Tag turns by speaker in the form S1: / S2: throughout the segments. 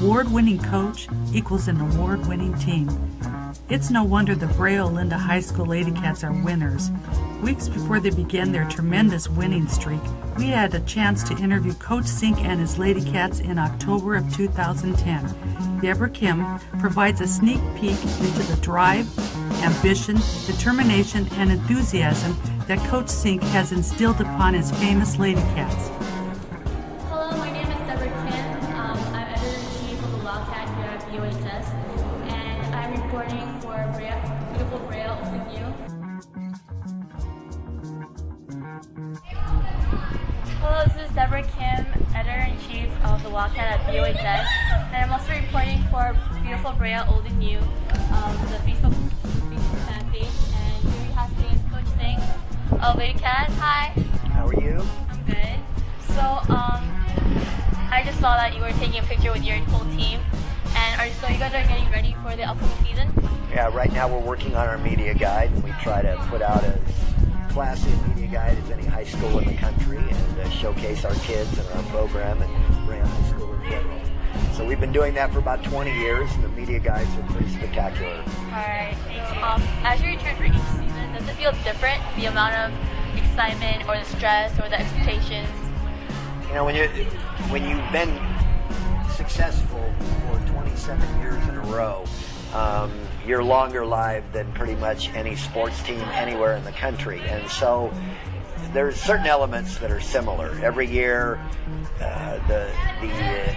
S1: award-winning coach equals an award-winning team. It's no wonder the Brea Olinda High School Ladycats are winners. Weeks before they began their tremendous winning streak, we had a chance to interview Coach Sink and his Ladycats in October of 2010. Deborah Kim provides a sneak peek into the drive, ambition, determination, and enthusiasm that Coach Sink has instilled upon his famous Ladycats.
S2: Hello, my name is Deborah Kim. I'm editor-in-chief of the Wildcat here at BOHS, and I'm reporting for Brea, beautiful Brea OU. Hello, this is Deborah Kim, editor-in-chief of the Wildcat at BOHS, and I'm also reporting for beautiful Brea Old and New, the Facebook fan page, and here we have today Coach Sink of Ladycats. Hi.
S3: How are you?
S2: I'm good. So, I just saw that you were taking a picture with your whole team, and so you guys are getting ready for the upcoming season?
S3: Yeah, right now we're working on our media guide, and we try to put out as classy a media guide as any high school in the country, and showcase our kids and our program and Brea High School in general. So we've been doing that for about 20 years, and the media guides are pretty spectacular.
S2: Alright, thank you. As you return for each season, does it feel different, the amount of excitement or the stress or the expectations?
S3: You know, when you've been successful for 27 years in a row, you're longer lived than pretty much any sports team anywhere in the country. And so there's certain elements that are similar. Every year, the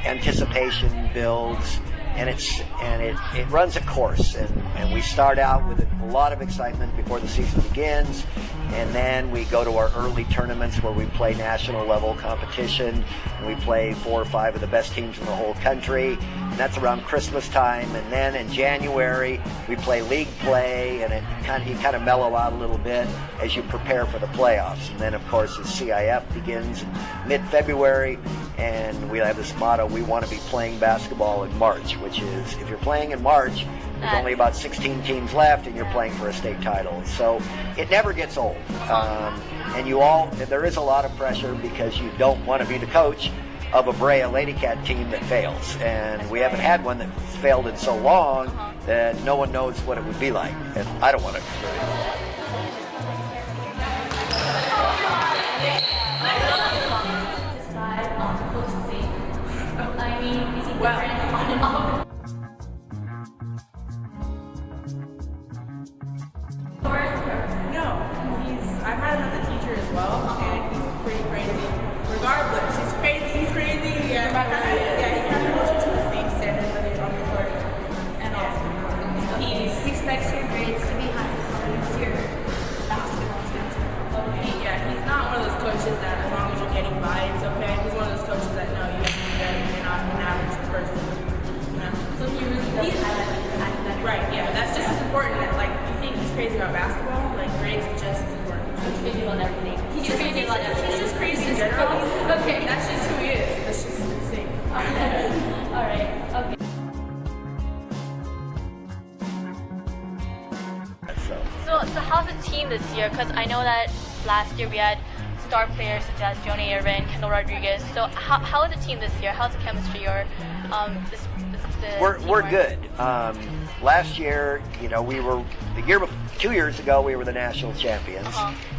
S3: anticipation builds, and it runs a course. And we start out with a lot of excitement before the season begins, and then we go to our early tournaments where we play national level competition, and we play 4 or 5 of the best teams in the whole country, and that's around Christmas time. And then in January we play league play, and you kind of mellow out a little bit as you prepare for the playoffs. And then of course the CIF begins in mid-February, and we have this motto: we want to be playing basketball in March, which is, if you're playing in March, there's only about 16 teams left, and you're playing for a state title. So it never gets old. And there is a lot of pressure because you don't want to be the coach of a Brea Ladycat team that fails. And we haven't had one that failed in so long that no one knows what it would be like. And I don't want to.
S2: I mean, is he different on and off?
S4: I've had him as a teacher as well, and he's pretty crazy. Regardless, he's crazy. Yeah, he kind of holds you to the same standard that he's on the court. And also, he expects your grades to be high because your basketball standard. He's not one of those coaches that as long as you're getting by, it's okay. He's one of those coaches that no, you have to be better. You're not an average person. You know?
S2: So he really does highlight
S4: right? Yeah, that's just as important. That like you think he's crazy about basketball, like grades are just as important.
S2: He's crazy about everything. He's just crazy in
S4: general.
S2: Okay.
S4: That's just who he is. That's just insane.
S2: Alright, okay. So how's the team this year? Because I know that last year we had star players such as Jonah Irvin, Kendall Rodriguez. So how is the team this year? How's the chemistry or
S3: We're good. Last year, you know, we were 2 years ago we were the national champions,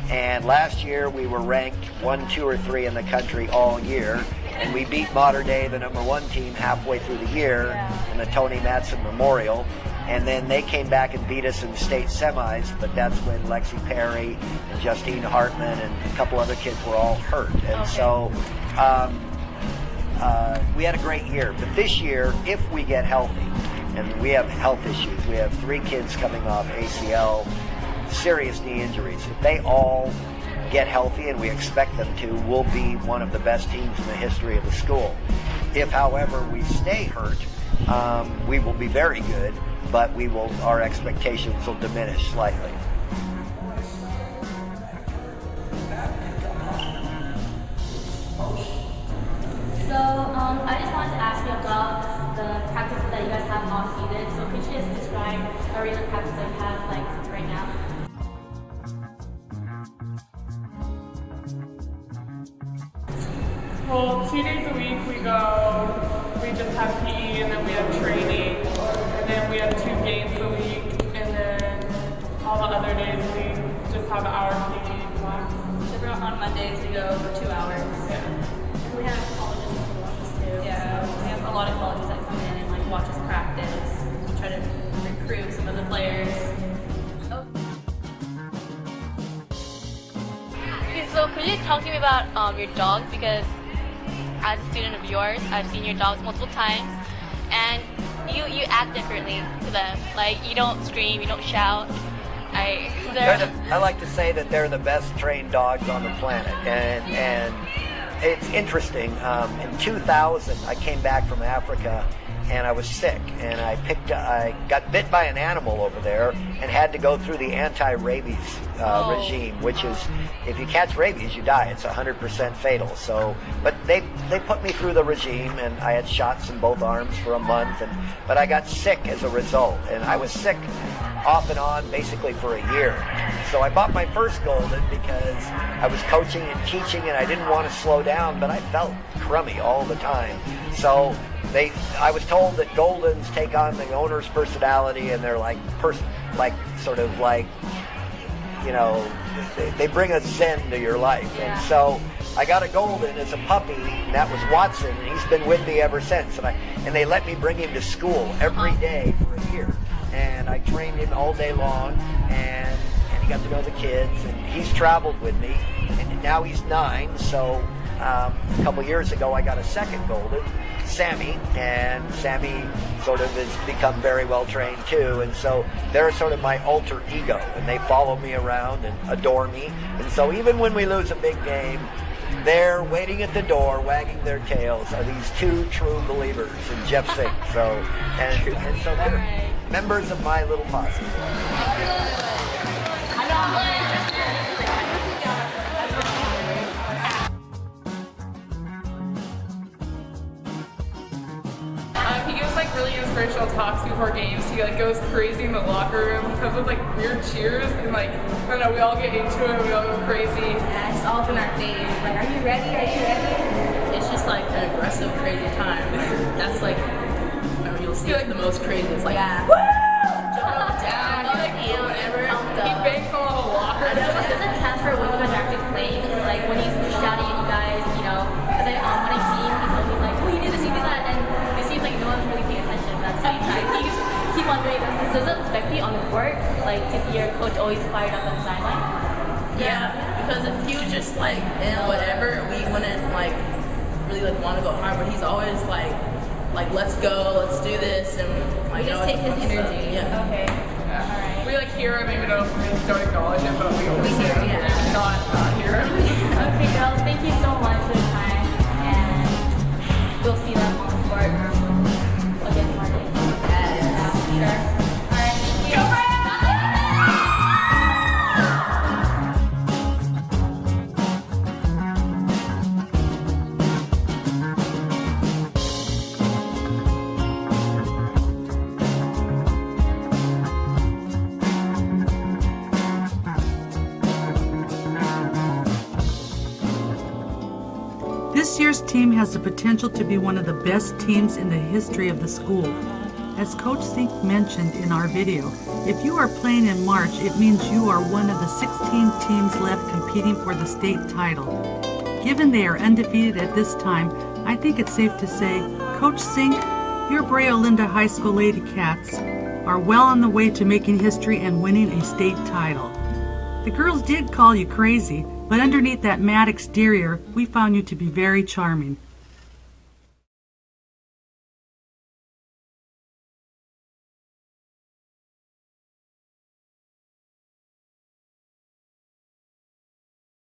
S3: and last year we were ranked 1, 2, or 3 in the country all year, and we beat Mater Dei, the #1 team, halfway through the year in the Tony Matson Memorial. And then they came back and beat us in the state semis, but that's when Lexi Perry and Justine Hartman and a couple other kids were all hurt. And so we had a great year. But this year, if we get healthy, and we have health issues, we have 3 kids coming off ACL, serious knee injuries. If they all get healthy, and we expect them to, we'll be one of the best teams in the history of the school. If, however, we stay hurt, we will be very good, but our expectations will diminish slightly.
S2: So I just wanted to ask you about the practices that you guys have all season. So could you just describe a regular practice that you have like right now?
S4: Well, 2 days a week we go
S5: we just have PE, and then we have training, and then we have 2 games a week, and then all the other days we just have our PE class.
S2: So on Mondays we go for 2 hours.
S5: Yeah.
S2: We have colleges that watch us too. Yeah, so we have a lot of colleges that come in and like watch us practice, try to recruit some of the players. Okay, so could you talk to me about your dogs, because as a student of yours, I've seen your dogs multiple times, and you act differently to them. Like, you don't scream, you don't shout.
S3: I like to say that they're the best trained dogs on the planet, and it's interesting. In 2000, I came back from Africa, and I was sick, and I got bit by an animal over there, and had to go through the anti-rabies regime, which is, if you catch rabies, you die. It's 100% fatal. So, but they put me through the regime, and I had shots in both arms for a month, but I got sick as a result, and I was sick off and on basically for a year. So I bought my first Golden because I was coaching and teaching, and I didn't want to slow down, but I felt crummy all the time. So I was told that Goldens take on the owner's personality, and they're they bring a zen to your life.
S2: Yeah.
S3: And so I got a Golden as a puppy, and that was Watson, and he's been with me ever since. And they let me bring him to school every day for a year. And I trained him all day long, and he got to know the kids, and he's traveled with me, and now he's 9. So a couple years ago I got a second Golden, Sammy, and Sammy sort of has become very well trained too, and so they're sort of my alter ego, and they follow me around and adore me. And so even when we lose a big game, they're waiting at the door, wagging their tails, are these 2 true believers in Jeff Sink. And so they're members of my little posse.
S5: He gives like really inspirational talks before games. He like goes crazy in the locker room. He comes with like weird cheers, and like, I don't know, we all get into it, we all go crazy.
S6: Yeah, it's all in our face. Like, are you ready? Are you ready?
S7: It's just like an aggressive, crazy time. That's like, whenever you'll see like the most crazy. It's like,
S6: Yeah.
S7: woo! Jumping up and down, like, whatever.
S5: He bangs on all the lockers.
S2: Does it count for when you guys are actually playing? Like when he's shouting at you guys, you know? Because when I see him, he's always like, oh, you do this, you do that, and it seems like no one's really paying attention. But at the same time, you keep wondering, does it affect you on the court? Like to see your coach always fired up on the sideline?
S7: Yeah, because if he was just like in whatever, we wouldn't like really like want to go hard. But he's always like let's go, let's do this, and like
S2: You just take his energy.
S7: Yeah.
S2: Okay. Alright.
S5: We like hear him, even though we don't acknowledge him, but we always
S2: hear him, yeah.
S5: not hear him.
S2: Okay, girls, thank you so much for your time, and we'll see them on the court against Monday. Yeah, sure. Alright, thank you.
S1: This year's team has the potential to be one of the best teams in the history of the school. As Coach Sink mentioned in our video, if you are playing in March, it means you are one of the 16 teams left competing for the state title. Given they are undefeated at this time, I think it's safe to say, Coach Sink, your Brea Linda High School Ladycats are well on the way to making history and winning a state title. The girls did call you crazy, but underneath that mad exterior, we found you to be very charming.